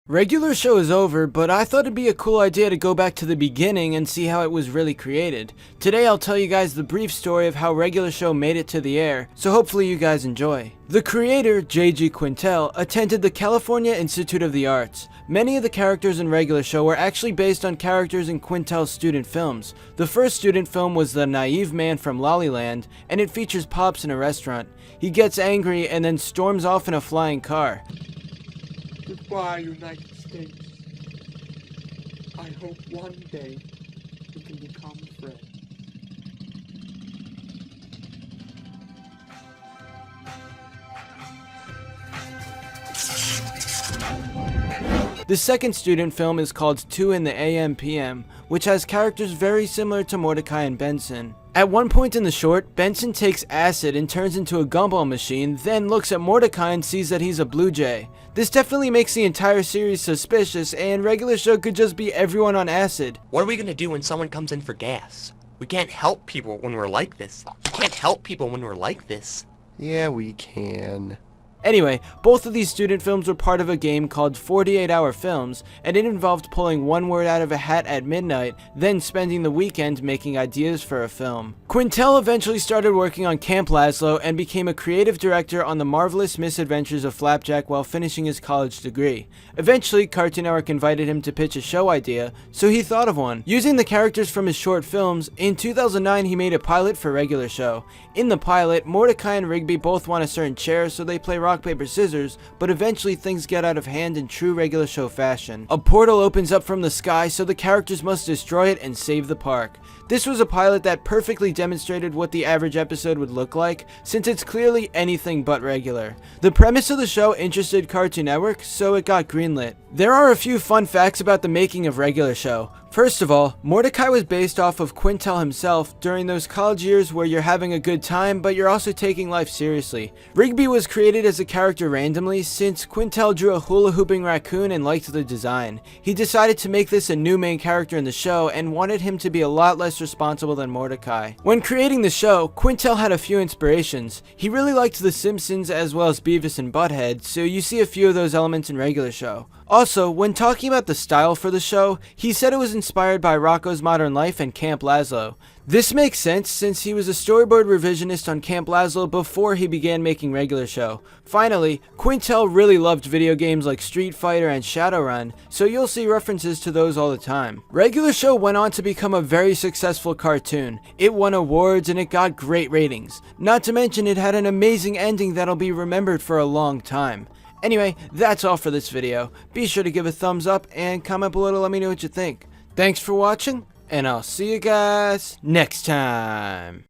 Regular show is over, but I thought it'd be a cool idea to go back to the beginning and see how it was really created. Today I'll tell you guys the brief story of how Regular Show made it to the air, so hopefully you guys enjoy. The creator, J.G. Quintel, attended the California Institute of the Arts. Many of the characters in Regular Show were actually based on characters in Quintel's student films. The first student film was The Naive Man from Lollyland, and it features Pops in a restaurant. He gets angry and then storms off in a flying car. Goodbye, United States. I hope one day we can become friends. The second student film is called 2 in the AM PM, which has characters very similar to Mordecai and Benson. At one point in the short, Benson takes acid and turns into a gumball machine, then looks at Mordecai and sees that he's a blue jay. This definitely makes the entire series suspicious, and Regular Show could just be everyone on acid. What are we gonna do when someone comes in for gas? We can't help people when we're like this. We can't help people when we're like this. Yeah, we can. Anyway, both of these student films were part of a game called 48 Hour Films, and it involved pulling one word out of a hat at midnight, then spending the weekend making ideas for a film. Quintel eventually started working on Camp Lazlo and became a creative director on The Marvelous Misadventures of Flapjack while finishing his college degree. Eventually, Cartoon Network invited him to pitch a show idea, so he thought of one. Using the characters from his short films, in 2009 he made a pilot for Regular Show. In the pilot, Mordecai and Rigby both want a certain chair, so they play rock, paper, scissors, but eventually things get out of hand in true Regular Show fashion. A portal opens up from the sky, so the characters must destroy it and save the park. This was a pilot that perfectly demonstrated what the average episode would look like, since it's clearly anything but regular. The premise of the show interested Cartoon Network, so it got greenlit. There are a few fun facts about the making of Regular Show. First of all, Mordecai was based off of Quintel himself during those college years where you're having a good time, but you're also taking life seriously. Rigby was created as a character randomly since Quintel drew a hula hooping raccoon and liked the design. He decided to make this a new main character in the show and wanted him to be a lot less responsible than Mordecai. When creating the show, Quintel had a few inspirations. He really liked The Simpsons as well as Beavis and Butthead, so you see a few of those elements in Regular Show. Also, when talking about the style for the show, he said it was inspired by Rocko's Modern Life and Camp Lazlo. This makes sense since he was a storyboard revisionist on Camp Lazlo before he began making Regular Show. Finally, Quintel really loved video games like Street Fighter and Shadowrun, so you'll see references to those all the time. Regular Show went on to become a very successful cartoon. It won awards and it got great ratings. Not to mention it had an amazing ending that'll be remembered for a long time. Anyway, that's all for this video. Be sure to give a thumbs up and comment below to let me know what you think. Thanks for watching, and I'll see you guys next time.